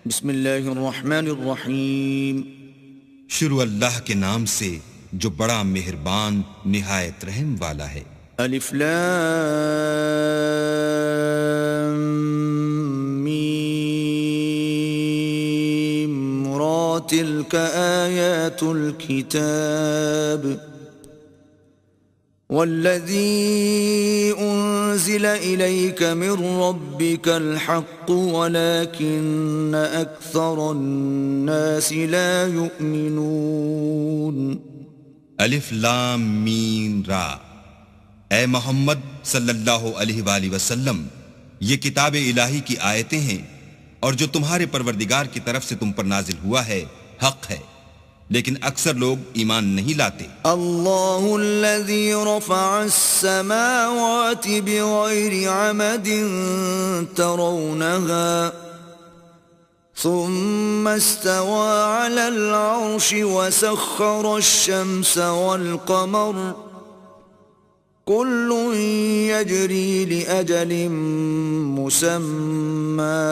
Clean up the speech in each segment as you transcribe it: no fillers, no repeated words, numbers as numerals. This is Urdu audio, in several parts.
بسم اللہ الرحمن الرحیم. شروع اللہ کے نام سے جو بڑا مہربان نہایت رحم والا ہے. الف لام میم را تلک آیات الكتاب والذی انزل الیک من ربک الحق ولکن اکثر الناس لا یؤمنون. الف لام میم را. اے محمد صلی اللہ علیہ وآلہ وسلم، یہ کتاب الہی کی آیتیں ہیں اور جو تمہارے پروردگار کی طرف سے تم پر نازل ہوا ہے حق ہے، لیکن اکثر لوگ ایمان نہیں لاتے. اللہ الذی رفع السماوات بغیر عمد ترونها ثم استوى على العرش وسخر الشمس والقمر كل يجري لأجل مسمى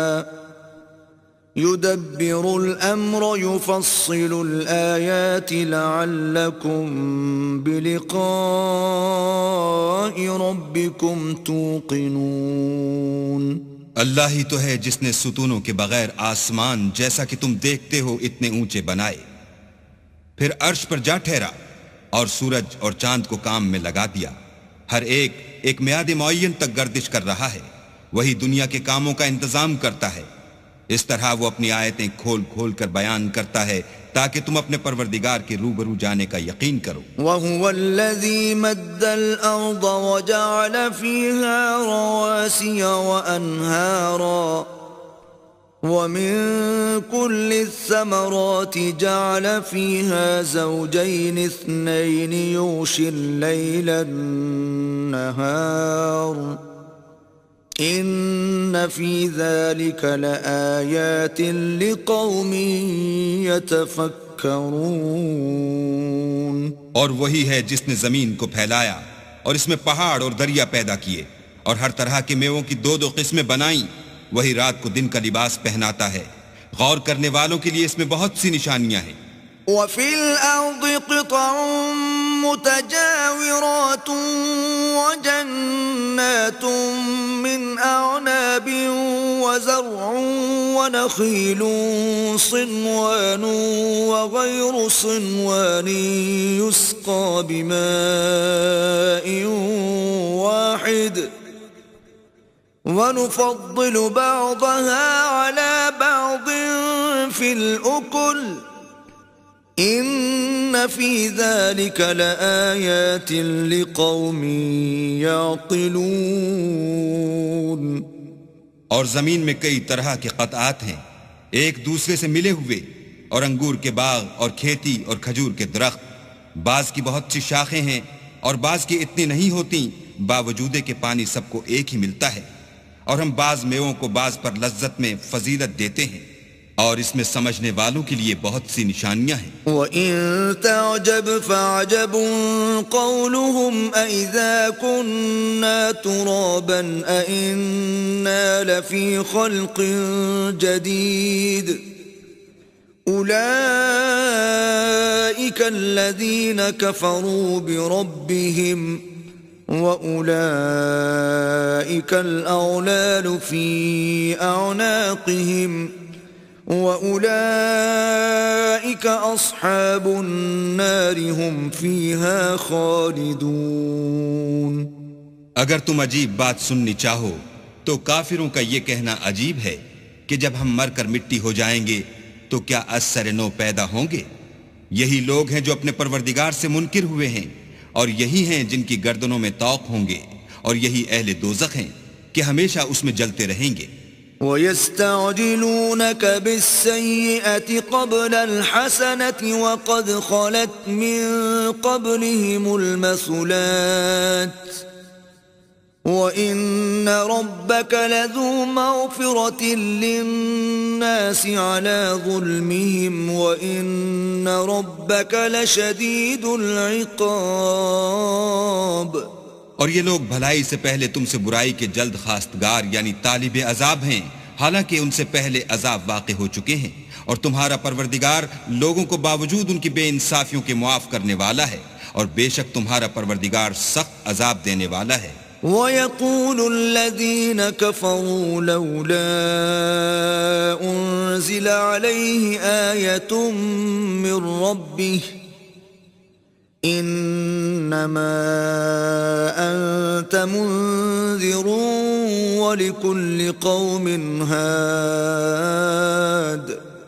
يدبر الأمر يفصل الآيات لعلكم بلقاء ربكم توقنون. اللہ ہی تو ہے جس نے ستونوں کے بغیر آسمان جیسا کہ تم دیکھتے ہو اتنے اونچے بنائے، پھر عرش پر جا ٹھہرا اور سورج اور چاند کو کام میں لگا دیا. ہر ایک میعاد معین تک گردش کر رہا ہے. وہی دنیا کے کاموں کا انتظام کرتا ہے. اس طرح وہ اپنی آیتیں کھول کھول کر بیان کرتا ہے تاکہ تم اپنے پروردگار کے روبرو جانے کا یقین کرو. وَهُوَ الَّذِي مَدَّ الْأَرْضَ وَجَعَلَ فِيهَا رَوَاسِيَ وَأَنْهَارًا وَمِن كُلِّ الثَّمَرَاتِ جَعَلَ فِيهَا زَوْجَيْنِ اثْنَيْنِ يُغْشِي اللَّيْلَ النَّهَارَ ان فی ذلک لآیات لقوم یتفکرون. اور وہی ہے جس نے زمین کو پھیلایا اور اس میں پہاڑ اور دریا پیدا کیے اور ہر طرح کے میووں کی دو قسمیں بنائیں. وہی رات کو دن کا لباس پہناتا ہے. غور کرنے والوں کے لیے اس میں بہت سی نشانیاں ہیں. وفي الأرض قطع متجاورات وجنات من أعناب وزرع ونخيل صنوان وغير صنوان يسقى بماء واحد ونفضل بعضها على بعض في الأكل ان فی ذلک لآیات لقوم یعقلون. اور زمین میں کئی طرح کے قطعات ہیں ایک دوسرے سے ملے ہوئے، اور انگور کے باغ اور کھیتی اور کھجور کے درخت. بعض کی بہت سی شاخیں ہیں اور بعض کی اتنی نہیں ہوتی، باوجود کہ پانی سب کو ایک ہی ملتا ہے. اور ہم بعض میووں کو بعض پر لذت میں فضیلت دیتے ہیں، اور اس میں سمجھنے والوں کے لیے بہت سی نشانیاں ہیں. وَإِن تَعْجَبْ فَعَجَبٌ قَوْلُهُمْ أَإِذَا كُنَّا تُرَابًا أَإِنَّا لَفِي خَلْقٍ جَدِيدٍ أُولَئِكَ الَّذِينَ كَفَرُوا بِرَبِّهِمْ وَأُولَئِكَ الْأَغْلَالُ فِي أَعْنَاقِهِمْ وَأُولَئِكَ أَصْحَابُ النَّارِ هُمْ فِيهَا خَالِدُونَ. اگر تم عجیب بات سننی چاہو تو کافروں کا یہ کہنا عجیب ہے کہ جب ہم مر کر مٹی ہو جائیں گے تو کیا از سر نو پیدا ہوں گے. یہی لوگ ہیں جو اپنے پروردگار سے منکر ہوئے ہیں، اور یہی ہیں جن کی گردنوں میں طوق ہوں گے، اور یہی اہل دوزخ ہیں کہ ہمیشہ اس میں جلتے رہیں گے. وَيَسْتَعْجِلُونَكَ بِالسَّيِّئَةِ قَبْلَ الْحَسَنَةِ وَقَدْ خَلَتْ مِن قَبْلِهِمُ الْمَثُلَاتُ وَإِنَّ رَبَّكَ لَذُو مَغْفِرَةٍ لِلنَّاسِ عَلَى ظُلْمِهِمْ وَإِنَّ رَبَّكَ لَشَدِيدُ الْعِقَابِ. اور یہ لوگ بھلائی سے پہلے تم سے برائی کے جلد خواستگار یعنی طالب عذاب ہیں، حالانکہ ان سے پہلے عذاب واقع ہو چکے ہیں، اور تمہارا پروردگار لوگوں کو باوجود ان کی بے انصافیوں کے معاف کرنے والا ہے، اور بے شک تمہارا پروردگار سخت عذاب دینے والا ہے۔ وَيَقُولُ الَّذِينَ كَفَرُوا لَوْلَا أُنزِلَ عَلَيْهِ آيَةٌ مِّن رَّبِّهِ إِنَّمَا أَنتَ مُنذِرٌ وَلِكُلِّ قَوْمٍ هَادٍ۔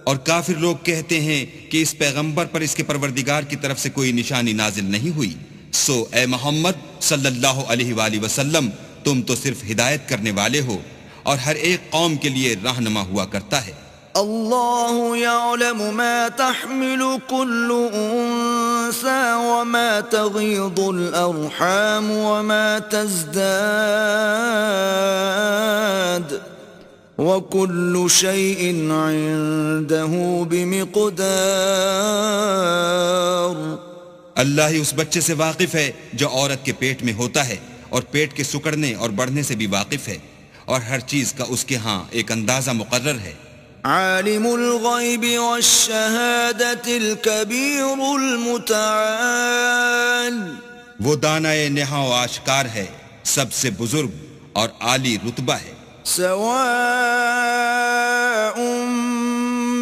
اور کافر لوگ کہتے ہیں کہ اس پیغمبر پر اس کے پروردگار کی طرف سے کوئی نشانی نازل نہیں ہوئی، سو اے محمد صلی اللہ علیہ وآلہ وسلم تم تو صرف ہدایت کرنے والے ہو، اور ہر ایک قوم کے لیے رہنما ہوا کرتا ہے۔ اللہ يعلم ما تحمل كل انثى وما تغيض الارحام وما تزداد وكل شيء عنده بمقدار۔ اللہ ہی اس بچے سے واقف ہے جو عورت کے پیٹ میں ہوتا ہے، اور پیٹ کے سکڑنے اور بڑھنے سے بھی واقف ہے، اور ہر چیز کا اس کے ہاں ایک اندازہ مقرر ہے۔ عالم الغیب والشہادۃ الکبیر المتعال۔ وہ دانائے نہاں و آشکار ہے، سب سے بزرگ اور عالی رتبہ ہے۔ سواء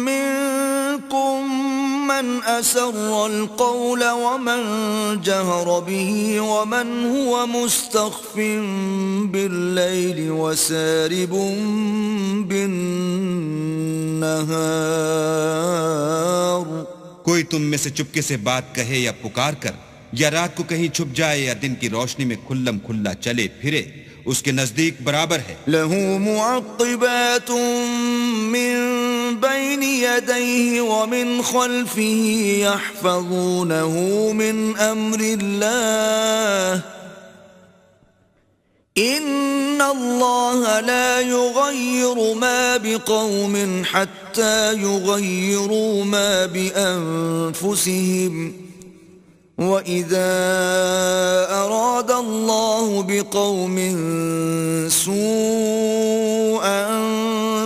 منکم من اسر القول ومن جہر به ومن هو مستخف باللیل وسارب بالنہار۔ کوئی تم میں سے چپکے سے بات کہے یا پکار کر، یا رات کو کہیں چھپ جائے یا دن کی روشنی میں کھلم کھلا چلے پھرے، اس کے نزدیک برابر ہے۔ لہ معقبات من بین یدیہ ومن خلفہ یحفظونہ من امر اللہ ان اللہ لا یغیر ما بقوم حتی یغیروا ما بانفسہم وَإِذَا أَرَادَ اللَّهُ بِقَوْمٍ سُوءًا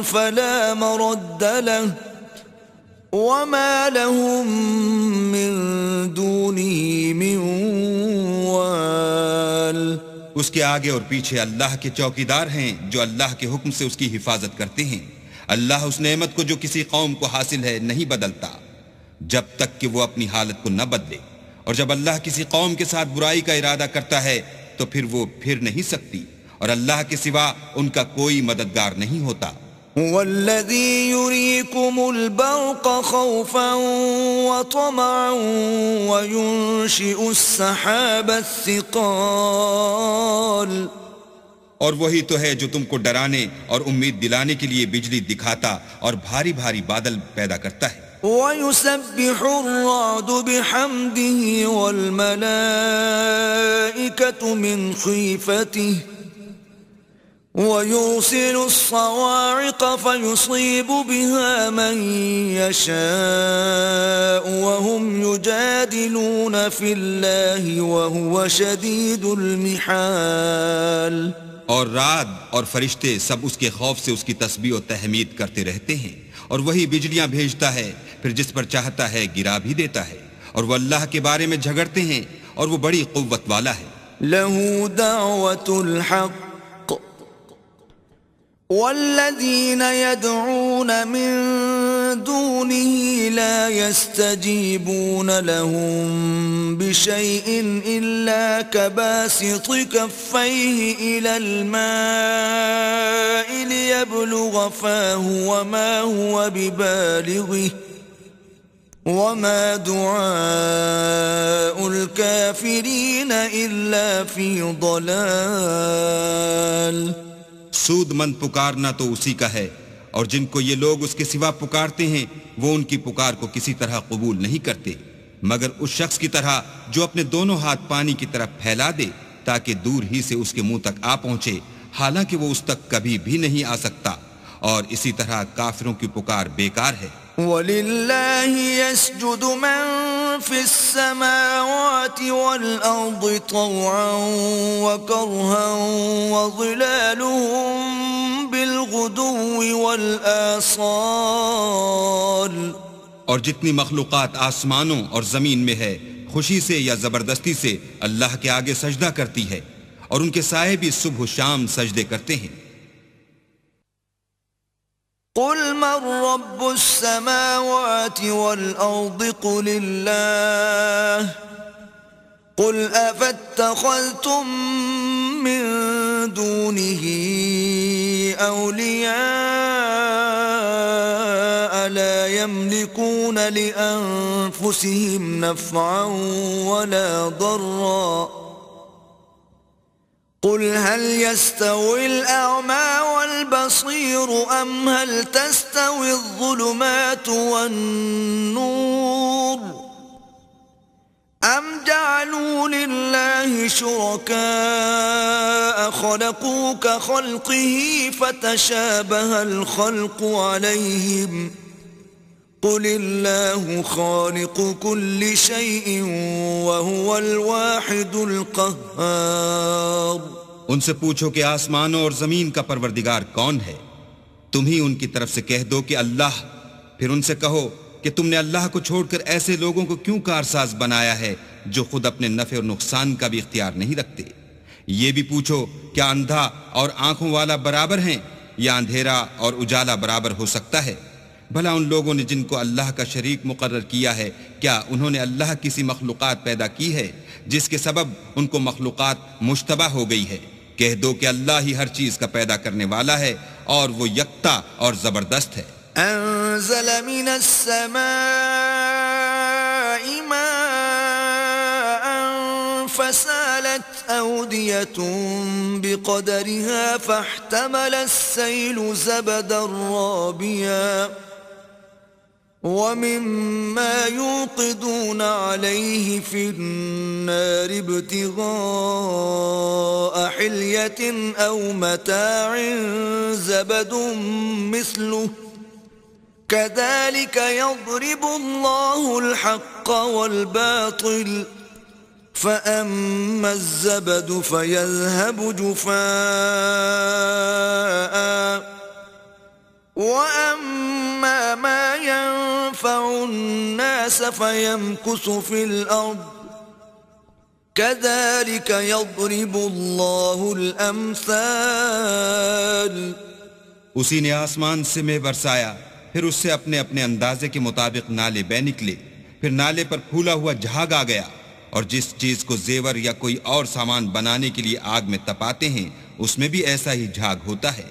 فَلَا مَرَدَّ لَهُ وَمَا لَهُم مِّن دُونِهِ مِن وَالٍ۔ اس کے آگے اور پیچھے اللہ کے چوکیدار ہیں جو اللہ کے حکم سے اس کی حفاظت کرتے ہیں۔ اللہ اس نعمت کو جو کسی قوم کو حاصل ہے نہیں بدلتا جب تک کہ وہ اپنی حالت کو نہ بدلے، اور جب اللہ کسی قوم کے ساتھ برائی کا ارادہ کرتا ہے تو پھر وہ پھر نہیں سکتی، اور اللہ کے سوا ان کا کوئی مددگار نہیں ہوتا۔ هو الذي يريكم البرق خوفا وطمعا وينشئ السحاب الثقال۔ اور وہی تو ہے جو تم کو ڈرانے اور امید دلانے کے لیے بجلی دکھاتا اور بھاری بھاری بادل پیدا کرتا ہے۔ وَيُسَبِّحُ الرَّعْدُ بِحَمْدِهِ وَالْمَلَائِكَةُ مِنْ خِيفَتِهِ وَيُرْسِلُ الصَّوَاعِقَ فَيُصِيبُ بِهَا مَنْ يَشَاءُ وَهُمْ يُجَادِلُونَ فِي اللَّهِ وَهُوَ شَدِيدُ الْمِحَالِ۔ اور رعد اور فرشتے سب اس کے خوف سے اس کی تسبیح و تحمید کرتے رہتے ہیں، اور وہی بجلیاں بھیجتا ہے، پھر جس پر چاہتا ہے گرا بھی دیتا ہے، اور وہ اللہ کے بارے میں جھگڑتے ہیں، اور وہ بڑی قوت والا ہے۔ لَهُ دَعْوَةُ الْحَقِّ وَالَّذِينَ يَدْعُونَ مِن دُونِهِ لَا يَسْتَجِيبُونَ لَهُم بِشَيْءٍ إِلَّا كَبَاسِطِ كَفَّيْهِ إِلَى الْمَاءِ لِيَبْلُغَ فَاهُ وَمَا هُوَ بِبَالِغِهِ وَمَا دُعَاءُ الْكَافِرِينَ إِلَّا فِي ضَلَالٍ۔ سود مند پکارنا تو اسی کا ہے، اور جن کو یہ لوگ اس کے سوا پکارتے ہیں وہ ان کی پکار کو کسی طرح قبول نہیں کرتے، مگر اس شخص کی طرح جو اپنے دونوں ہاتھ پانی کی طرف پھیلا دے تاکہ دور ہی سے اس کے منہ تک آ پہنچے، حالانکہ وہ اس تک کبھی بھی نہیں آ سکتا، اور اسی طرح کافروں کی پکار بیکار ہے۔ وَلِلَّهِ يَسْجُدُ مَن فِي السَّمَاوَاتِ وَالْأَرْضِ طَوْعًا وَكَرْهًا وَظِلَالُهُم بِالْغُدُوِّ بالغدو والآصال اور جتنی مخلوقات آسمانوں اور زمین میں ہے خوشی سے یا زبردستی سے اللہ کے آگے سجدہ کرتی ہے، اور ان کے سائے بھی صبح و شام سجدے کرتے ہیں۔ قل من رب السماوات والأرض قل الله قل أفاتخذتم من دونه أولياء لا يملكون لأنفسهم نفعا ولا ضرا قل هل يستوي الأعمى والبصير أم هل تستوي الظلمات والنور أم جعلوا لله شركاء خلقوا كخلقه فتشابه الخلق عليهم قل الله خالق كل شيء وهو الواحد القهار۔ ان سے پوچھو کہ آسمانوں اور زمین کا پروردگار کون ہے؟ تم ہی ان کی طرف سے کہہ دو کہ اللہ۔ پھر ان سے کہو کہ تم نے اللہ کو چھوڑ کر ایسے لوگوں کو کیوں کارساز بنایا ہے جو خود اپنے نفع اور نقصان کا بھی اختیار نہیں رکھتے؟ یہ بھی پوچھو کیا اندھا اور آنکھوں والا برابر ہیں یا اندھیرا اور اجالا برابر ہو سکتا ہے؟ بھلا ان لوگوں نے جن کو اللہ کا شریک مقرر کیا ہے، کیا انہوں نے اللہ کسی مخلوقات پیدا کی ہے جس کے سبب ان کو مخلوقات مشتبہ ہو گئی ہے؟ کہہ دو کہ اللہ ہی ہر چیز کا پیدا کرنے والا ہے اور وہ یکتا اور زبردست ہے۔ انزل من السماء ماء فسالت أودية بقدرها فاحتمل السيل زبدا رابيا ومما يوقدون عليه في النار ابتغاء حلية أو متاع زبد مثله كذلك يضرب الله الحق والباطل فأما الزبد فيذهب جفاء وأما ما ينفع الناس فيمكث في الأرض كذلك يضرب الله الأمثال۔ اسی نے آسمان سے مے برسایا، پھر اس سے اپنے اپنے اندازے کے مطابق نالے بہ نکلے، پھر نالے پر پھولا ہوا جھاگ آ گیا، اور جس چیز کو زیور یا کوئی اور سامان بنانے کے لیے آگ میں تپاتے ہیں اس میں بھی ایسا ہی جھاگ ہوتا ہے۔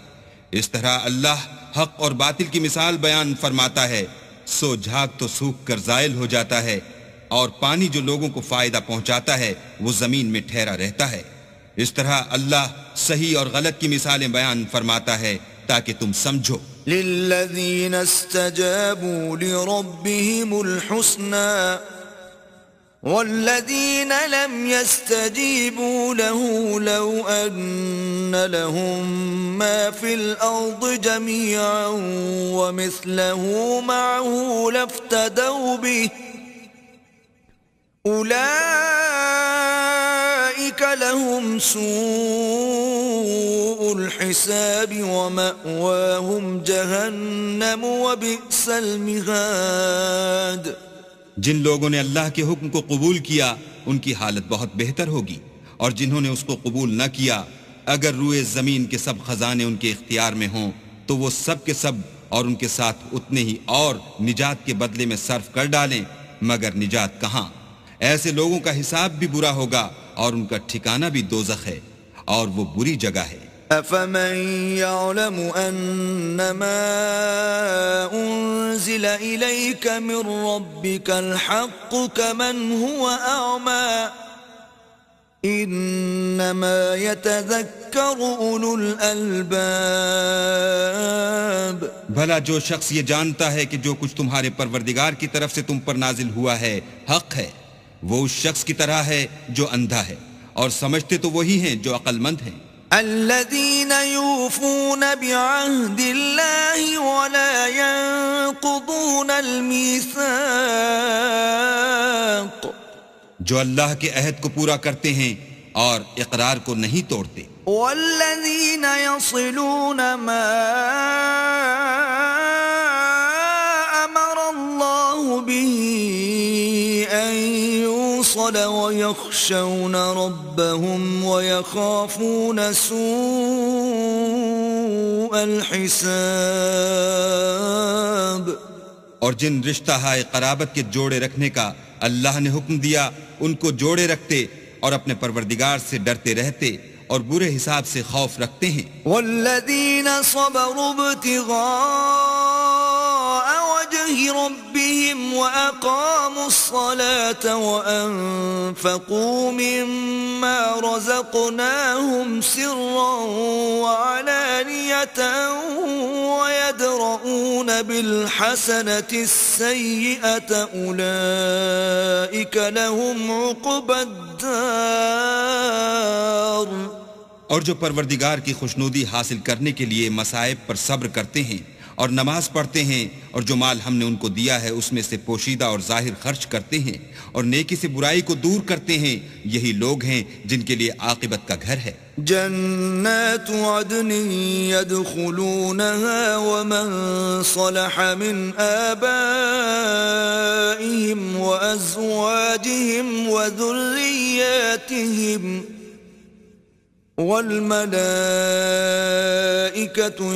اس طرح اللہ حق اور باطل کی مثال بیان فرماتا ہے، سو جھاگ تو سوکھ کر زائل ہو جاتا ہے، اور پانی جو لوگوں کو فائدہ پہنچاتا ہے وہ زمین میں ٹھہرا رہتا ہے۔ اس طرح اللہ صحیح اور غلط کی مثالیں بیان فرماتا ہے تاکہ تم سمجھو۔ للذین استجابوا لربهم الحسنى والذین لم يستجیبوا له لو ان لهم ما في الارض جميعا ومثله معه لافتدوا به اولئک لهم سوء الحساب ومأواهم جہنم وبئس المہاد۔ جن لوگوں نے اللہ کے حکم کو قبول کیا ان کی حالت بہت بہتر ہوگی، اور جنہوں نے اس کو قبول نہ کیا اگر روئے زمین کے سب خزانے ان کے اختیار میں ہوں تو وہ سب کے سب اور ان کے ساتھ اتنے ہی اور نجات کے بدلے میں صرف کر ڈالیں، مگر نجات کہاں؟ ایسے لوگوں کا حساب بھی برا ہوگا اور ان کا ٹھکانہ بھی دوزخ ہے، اور وہ بری جگہ ہے۔ أَفَمَنْ يَعْلَمُ أَنَّمَا أُنزِلَ إِلَيْكَ مِنْ رَبِّكَ الْحَقُّ كَمَنْ هُوَ أَعْمَى إِنَّمَا يَتَذَكَّرُ أُولُو الْأَلْبَابِ۔ بھلا جو شخص یہ جانتا ہے کہ جو کچھ تمہارے پروردگار کی طرف سے تم پر نازل ہوا ہے حق ہے، وہ اس شخص کی طرح ہے جو اندھا ہے، اور سمجھتے تو وہی ہیں جو عقل مند ہیں۔ الذين يوفون بعهد الله ولا ينقضون الميثاق، جو اللہ کے عہد کو پورا کرتے ہیں اور اقرار کو نہیں توڑتے۔ والذين يصلون ما يخشون ربهم ويخافون سوء الحساب. اور جن رشتہ ہائے قرابت کے جوڑے رکھنے کا اللہ نے حکم دیا ان کو جوڑے رکھتے اور اپنے پروردگار سے ڈرتے رہتے اور برے حساب سے خوف رکھتے ہیں. والذین صبروا ابتغاء وجه ربهم وأقاموا الصلاة وأنفقوا مما رزقناهم سرا وعلانية ويدرؤون بالحسنة السيئة أولئك لهم عقبى الدار. اور جو پروردگار کی خوشنودی حاصل کرنے کے لیے مصائب پر صبر کرتے ہیں اور نماز پڑھتے ہیں اور جو مال ہم نے ان کو دیا ہے اس میں سے پوشیدہ اور ظاہر خرچ کرتے ہیں اور نیکی سے برائی کو دور کرتے ہیں، یہی لوگ ہیں جن کے لیے عاقبت کا گھر ہے. جنات عدن يدخلونها ومن صلح من آبائهم وأزواجهم وذرياتهم والملائكة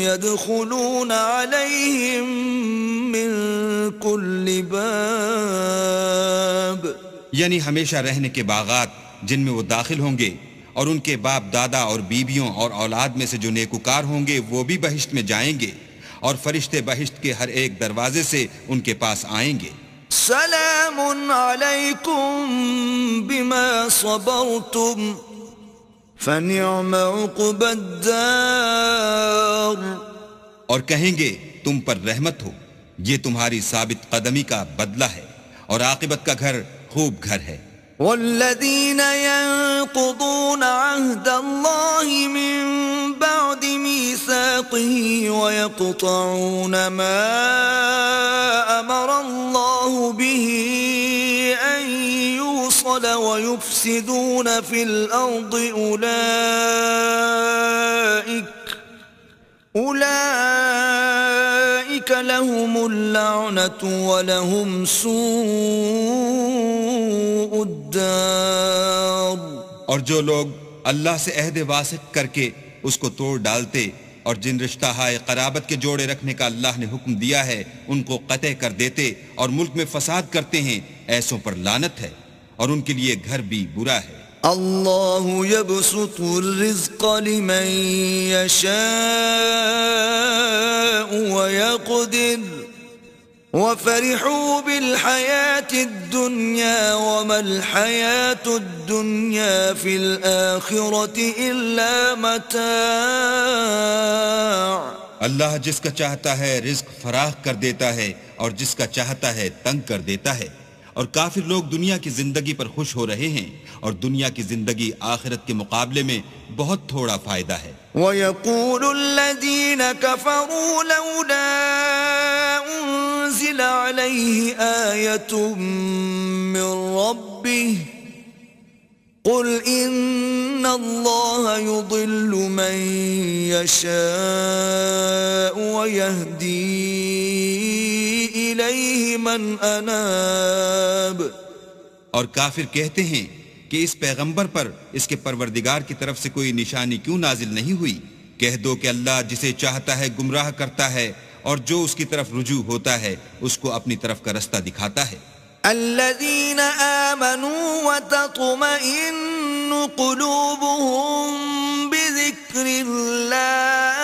يدخلون عليهم من كل باب. یعنی ہمیشہ رہنے کے باغات جن میں وہ داخل ہوں گے، اور ان کے باپ دادا اور بیویوں اور اولاد میں سے جو نیکوکار ہوں گے وہ بھی بہشت میں جائیں گے، اور فرشتے بہشت کے ہر ایک دروازے سے ان کے پاس آئیں گے. سلام علیکم بما صبرتم فنعم عقبى الدار. اور کہیں گے تم پر رحمت ہو، یہ تمہاری ثابت قدمی کا بدلہ ہے، اور عاقبت کا گھر خوب گھر ہے. والذین ينقضون عهد الله من بعد ميثاقه ويقطعون ما أمر الله به أن يوصل ويفسدون في الأرض أولئك لهم اللعنة ولهم سوء الدار. اور جو لوگ اللہ سے عہد واسق کر کے اس کو توڑ ڈالتے اور جن رشتہ ہائے قرابت کے جوڑے رکھنے کا اللہ نے حکم دیا ہے ان کو قطع کر دیتے اور ملک میں فساد کرتے ہیں، ایسوں پر لعنت ہے اور ان کے لیے گھر بھی برا ہے. اللہ يبسط الرزق لمن يشاء ويقدر وفرحوا بالحياة الدنيا وما الحياة الدنيا في الآخرة إلا متاع. اللہ جس کا چاہتا ہے رزق فراخ کر دیتا ہے اور جس کا چاہتا ہے تنگ کر دیتا ہے، اور کافر لوگ دنیا کی زندگی پر خوش ہو رہے ہیں اور دنیا کی زندگی آخرت کے مقابلے میں بہت تھوڑا فائدہ ہے. وَيَقُولُ الَّذِينَ كَفَرُوا لَوْلَا أُنزِلَ عَلَيْهِ آيَةٌ مِّن رَّبِّهِ قُلْ إِنَّ اللَّهَ يُضِلُّ مَن يَشَاءُ وَيَهْدِي إِلَيْهِ مَنْ أَنَابَ. اور کافر کہتے ہیں کہ اس پیغمبر پر اس کے پروردگار کی طرف سے کوئی نشانی کیوں نازل نہیں ہوئی؟ کہہ دو کہ اللہ جسے چاہتا ہے گمراہ کرتا ہے اور جو اس کی طرف رجوع ہوتا ہے اس کو اپنی طرف کا رستہ دکھاتا ہے. الذين آمنوا وتطمئن قلوبهم بذكر الله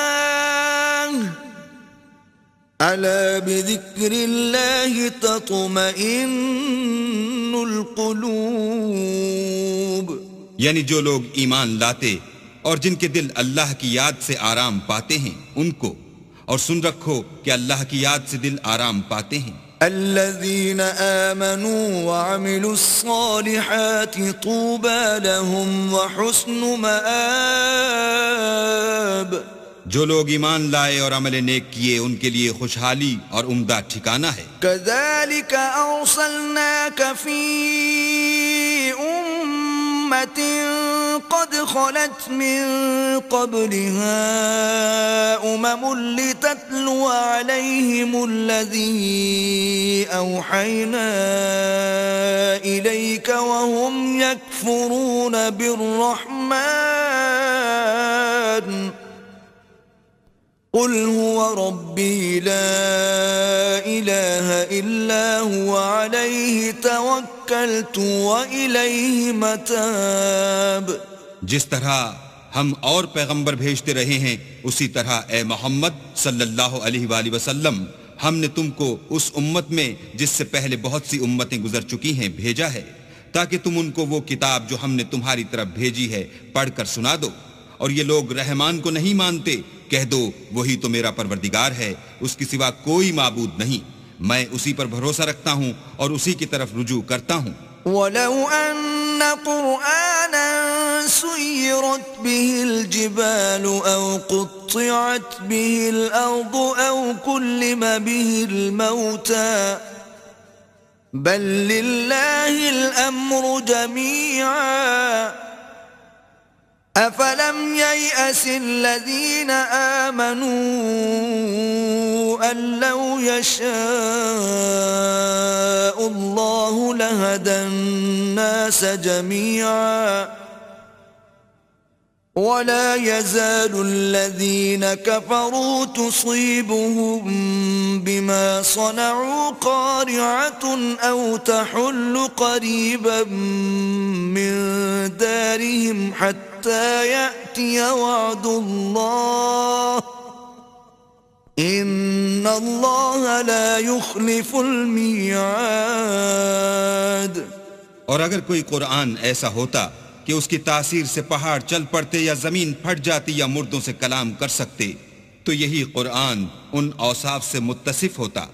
ألا بذكر الله تطمئن القلوب. یعنی جو لوگ ایمان لاتے اور جن کے دل اللہ کی یاد سے آرام پاتے ہیں ان کو، اور سن رکھو کہ اللہ کی یاد سے دل آرام پاتے ہیں. الذين آمنوا وعملوا الصالحات طوبى لهم وحسن مآب. جو لوگ ایمان لائے اور عمل نیک کیے ان کے لیے خوشحالی اور عمدہ ٹھکانہ ہے. كذلك أرسلناك في أمة قد خلت من قبلها لتتلو عليهم الذي أوحينا إليك وهم يكفرون يكفرون بالرحمن قل هو ربي لا إله إلا هو عليه توكلت وإليه متاب. جس طرح ہم اور پیغمبر بھیجتے رہے ہیں اسی طرح اے محمد صلی اللہ علیہ وآلہ وسلم ہم نے تم کو اس امت میں جس سے پہلے بہت سی امتیں گزر چکی ہیں بھیجا ہے تاکہ تم ان کو وہ کتاب جو ہم نے تمہاری طرف بھیجی ہے پڑھ کر سنا دو. اور یہ لوگ رحمان کو نہیں مانتے، کہہ دو وہی تو میرا پروردگار ہے، اس کی سوا کوئی معبود نہیں، میں اسی پر بھروسہ رکھتا ہوں اور اسی کی طرف رجوع کرتا ہوں. وَلَوْ أَنَّ قُرْآنًا سُيِّرَتْ بِهِ الْجِبَالُ أَوْ قُطِّعَتْ بِهِ الْأَرْضُ أَوْ كُلِّمَ بِهِ الْمَوْتَى بَلْ لِلَّهِ الْأَمْرُ جَمِيعًا أَفَلَمْ يَيْأَسِ الَّذِينَ آمَنُوا أَن لَّوْ يَشَاءُ اللَّهُ لَهَدَى النَّاسَ جَمِيعًا وَلَا يَزَالُ الَّذِينَ كَفَرُوا تُصِيبُهُم بِمَا صَنَعُوا قَارِعَةٌ أَوْ تَحُلُّ قَرِيبًا مِّن دَارِهِمْ حَتَّى يَأْتِيَ وَعْدُ اللَّهِ إِنَّ اللَّهَ لَا يُخْلِفُ الْمِيعَادَ. اور اگر کوئی قرآن ایسا ہوتا کہ اس کی تاثیر سے پہاڑ چل پڑتے یا زمین پھٹ جاتی یا مردوں سے کلام کر سکتے تو یہی قرآن ان اوصاف سے متصف ہوتا.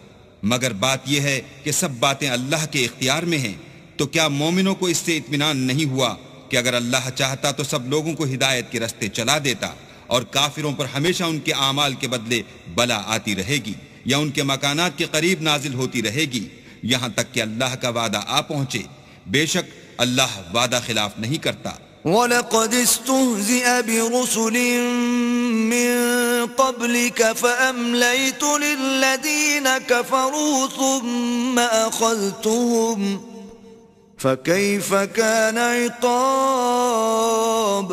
مگر بات یہ ہے کہ سب باتیں اللہ کے اختیار میں ہیں. تو کیا مومنوں کو اس سے اطمینان نہیں ہوا کہ اگر اللہ چاہتا تو سب لوگوں کو ہدایت کے رستے چلا دیتا اور کافروں پر ہمیشہ ان کے اعمال کے بدلے بلا آتی رہے گی یا ان کے مکانات کے قریب نازل ہوتی رہے گی یہاں تک کہ اللہ کا وعدہ آ پہنچے. بے شک اللہ وعدہ خلاف نہیں کرتا. وَلَقَدِ اسْتُهْزِئَ بِرُسُلٍ مِّن قَبْلِكَ فَأَمْلَيْتُ لِلَّذِينَ كَفَرُوا ثُمَّ أَخَذْتُهُمْ فَكَيْفَ كَانَ عِقَابِ.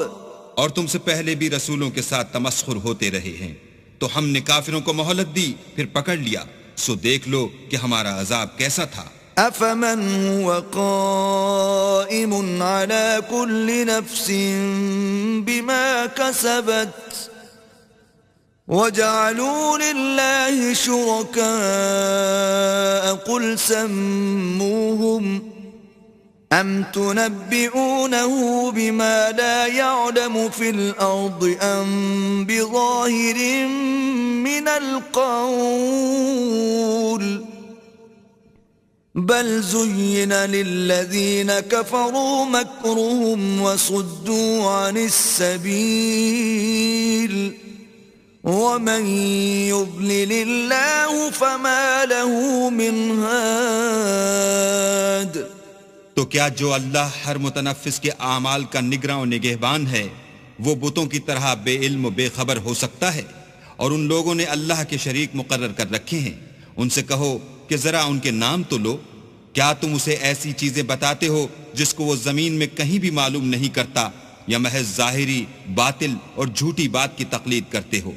اور تم سے پہلے بھی رسولوں کے ساتھ تمسخر ہوتے رہے ہیں تو ہم نے کافروں کو مہلت دی پھر پکڑ لیا، سو دیکھ لو کہ ہمارا عذاب کیسا تھا. أَفَمَنْ هُوَ قَائِمٌ عَلَى كُلِّ نَفْسٍ بِمَا كَسَبَتْ وَجَعَلُوا لِلَّهِ شُرَكَاءَ قُلْ سَمُّوهُمْ أَمْ تُنَبِّئُونَهُ بِمَا لَا يَعْلَمُ فِي الْأَرْضِ أَمْ بِظَاهِرٍ مِّنَ الْقَوْلِ بل زين للذين كفروا مكرهم وصدوا عن السبيل ومن يضلل الله فما له من هاد. تو کیا جو اللہ ہر متنفس کے اعمال کا نگراں و نگہبان ہے وہ بتوں کی طرح بے علم و بے خبر ہو سکتا ہے؟ اور ان لوگوں نے اللہ کے شریک مقرر کر رکھے ہیں. ان سے کہو کہ ذرا ان کے نام تو لو. کیا تم اسے ایسی چیزیں بتاتے ہو جس کو وہ زمین میں کہیں بھی معلوم نہیں کرتا یا محض ظاہری باطل اور جھوٹی بات کی تقلید کرتے ہو؟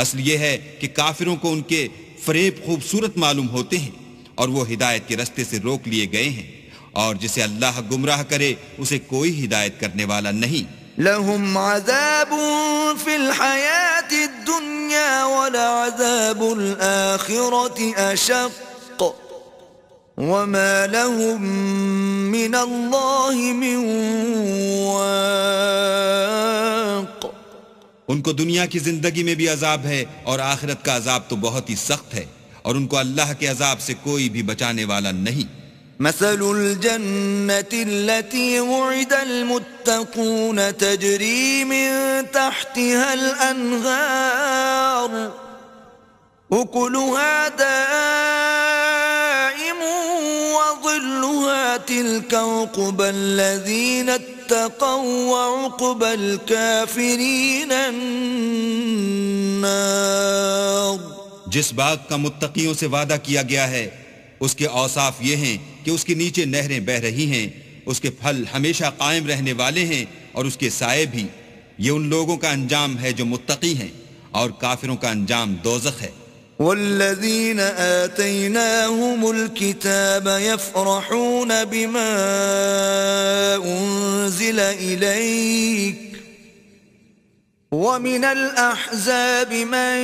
اصل یہ ہے کہ کافروں کو ان کے فریب خوبصورت معلوم ہوتے ہیں اور وہ ہدایت کے رستے سے روک لیے گئے ہیں، اور جسے اللہ گمراہ کرے اسے کوئی ہدایت کرنے والا نہیں. لهم عذاب في الحياة الدنيا ولعذاب الآخرة أشق وما لهم من الله من واق. ان کو دنیا کی زندگی میں بھی عذاب ہے اور آخرت کا عذاب تو بہت ہی سخت ہے، اور ان کو اللہ کے عذاب سے کوئی بھی بچانے والا نہیں. مثل الجنة التي وعد المتقون تجري من تحتها الأنهار أكلها دائم وظلها تلك عقبى الذين اتقوا وعقبى الكافرين النار. جس باغ کا متقیوں سے وعدہ کیا گیا ہے اس کے اوصاف یہ ہیں کہ اس کے نیچے نہریں بہ رہی ہیں، اس کے پھل ہمیشہ قائم رہنے والے ہیں اور اس کے سائے بھی. یہ ان لوگوں کا انجام ہے جو متقی ہیں، اور کافروں کا انجام دوزخ ہے. والذين آتيناهم الكتاب يفرحون بما أنزل إليك ومن الأحزاب من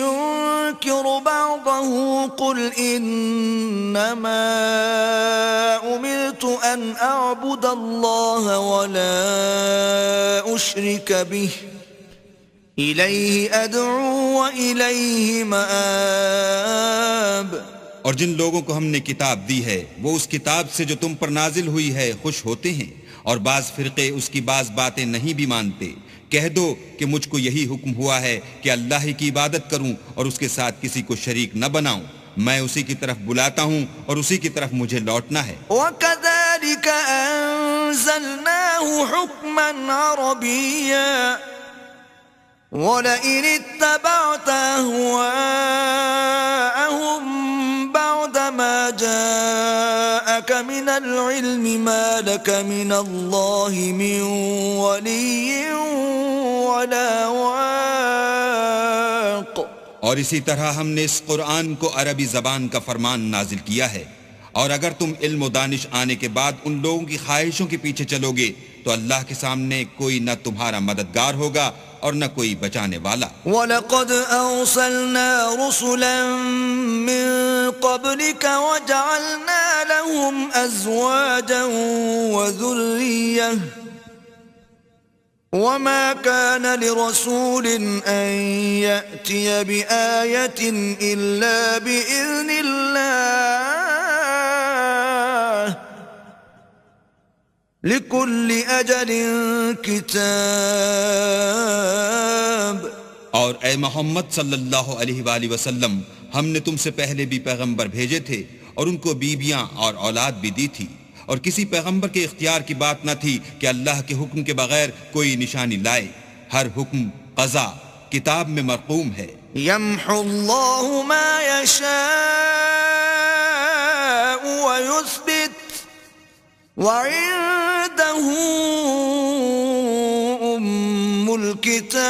ينكر بعضه قل إنما أمرت أن أعبد الله ولا أشرك به إِلَيْهِ أَدْعُو وَإِلَيْهِ مَآبِ. اور جن لوگوں کو ہم نے کتاب دی ہے وہ اس کتاب سے جو تم پر نازل ہوئی ہے خوش ہوتے ہیں، اور بعض فرقے اس کی بعض باتیں نہیں بھی مانتے. کہہ دو کہ مجھ کو یہی حکم ہوا ہے کہ اللہ ہی کی عبادت کروں اور اس کے ساتھ کسی کو شریک نہ بناؤں. میں اسی کی طرف بلاتا ہوں اور اسی کی طرف مجھے لوٹنا ہے. وَكَذَلِكَ أَنزَلْنَاهُ حُكْمًا عَرَبِيًّا وَلَئِنِ اتَّبَعْتَ أَهْوَاءَهُمْ بَعْدَ مَا جَاءَكَ مِنَ الْعِلْمِ مَا لَكَ مِنَ اللَّهِ مِنْ وَلِيٍّ وَلَا وَاقٍ. اور اسی طرح ہم نے اس قرآن کو عربی زبان کا فرمان نازل کیا ہے، اور اگر تم علم و دانش آنے کے بعد ان لوگوں کی خواہشوں کے پیچھے چلو گے تو اللہ کے سامنے کوئی نہ تمہارا مددگار ہوگا اور نہ کوئی بچانے والا. وَلَقَدْ أَرْسَلْنَا رُسُلًا مِّن قَبْلِكَ وَجَعَلْنَا لَهُمْ أَزْوَاجًا وَذُرِّيَّةً وَمَا كَانَ لِرَسُولٍ أَن يَأْتِيَ بِآيَةٍ إِلَّا بِإِذْنِ اللَّهِ لِكُلِّ أَجَلٍ كِتَابٌ. اور اے محمد صلی اللہ علیہ وآلہ وسلم، ہم نے تم سے پہلے بھی پیغمبر بھیجے تھے اور ان کو بیویاں اور اولاد بھی دی تھی، اور کسی پیغمبر کے اختیار کی بات نہ تھی کہ اللہ کے حکم کے بغیر کوئی نشانی لائے. ہر حکم قضا کتاب میں مرقوم ہے. يَمْحُو اللَّهُ مَا يَشَاءُ وَيُثْبِتُ وَعِندَهُ أُمُّ الْكِتَابِ.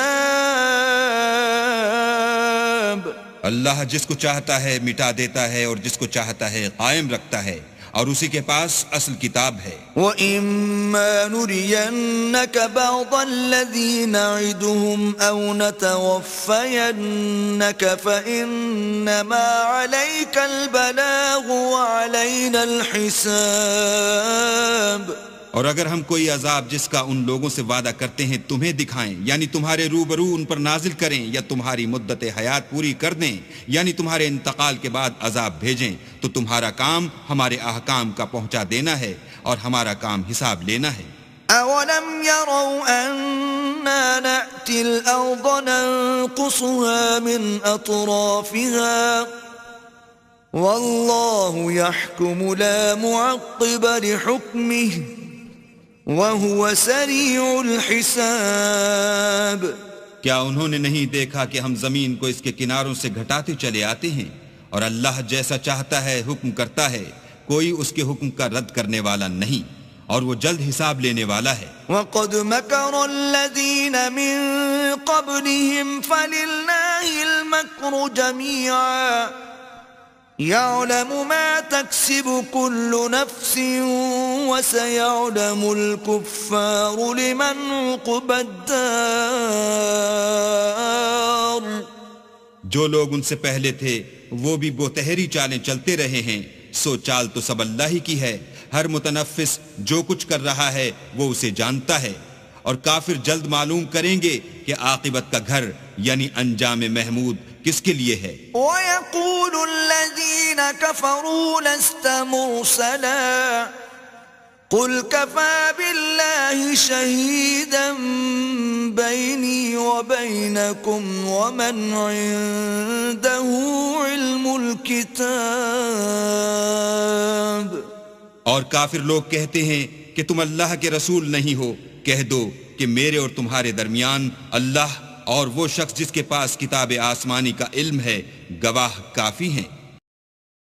اللہ جس کو چاہتا ہے مٹا دیتا ہے اور جس کو چاہتا ہے قائم رکھتا ہے، اور اسی کے پاس اصل کتاب ہے. وَإِمَّا نُرِيَنَّكَ بَعْضَ الَّذِي نَعِدُهُمْ أَوْ نَتَوَفَّيَنَّكَ فَإِنَّمَا عَلَيْكَ الْبَلَاغُ وَعَلَيْنَا الْحِسَابُ. اور اگر ہم کوئی عذاب جس کا ان لوگوں سے وعدہ کرتے ہیں تمہیں دکھائیں، یعنی تمہارے روبرو ان پر نازل کریں، یا تمہاری مدت حیات پوری کر دیں، یعنی تمہارے انتقال کے بعد عذاب بھیجیں، تو تمہارا کام ہمارے احکام کا پہنچا دینا ہے اور ہمارا کام حساب لینا ہے. أَوَلَمْ يَرَوْا أَنَّا نَأْتِي الْأَرْضَ نَنقُصُهَا مِنْ أَطْرَافِهَا وَاللَّهُ يَحْكُمُ لَا مُعَقِّبَ لِحُكْمِهِ وَهُوَ سَرِيعُ الْحِسَابِ. کیا انہوں نے نہیں دیکھا کہ ہم زمین کو اس کے کناروں سے گھٹاتے چلے آتے ہیں، اور اللہ جیسا چاہتا ہے حکم کرتا ہے، کوئی اس کے حکم کا رد کرنے والا نہیں، اور وہ جلد حساب لینے والا ہے. وَقَدْ مَكَرَ الَّذِينَ مِن قَبْلِهِمْ فَلِلَّهِ الْمَكْرُ جَمِيعًا يَعْلَمُ مَا تَكْسِبُ كُلُّ نَفْسٍ وَسَيَعْلَمُ الْكُفَّارُ لِمَنْ عُقْبَى الدَّارِ. جو لوگ ان سے پہلے تھے وہ بھی بہتری چالیں چلتے رہے ہیں، سو چال تو سب اللہ ہی کی ہے. ہر متنفس جو کچھ کر رہا ہے وہ اسے جانتا ہے، اور کافر جلد معلوم کریں گے کہ عاقبت کا گھر یعنی انجام محمود کس کے لیے ہے. وَيَقُولُ الَّذِينَ كَفَرُوا لَسْتَ مُرْسَلًا قُلْ كَفَى بِاللَّهِ شَهِيدًا بَيْنِي وَبَيْنَكُمْ وَمَنْ عِندَهُ عِلْمُ الْكِتَابِ. اور کافر لوگ کہتے ہیں کہ تم اللہ کے رسول نہیں ہو. کہہ دو کہ میرے اور تمہارے درمیان اللہ اور وہ شخص جس کے پاس کتاب آسمانی کا علم ہے گواہ کافی ہیں.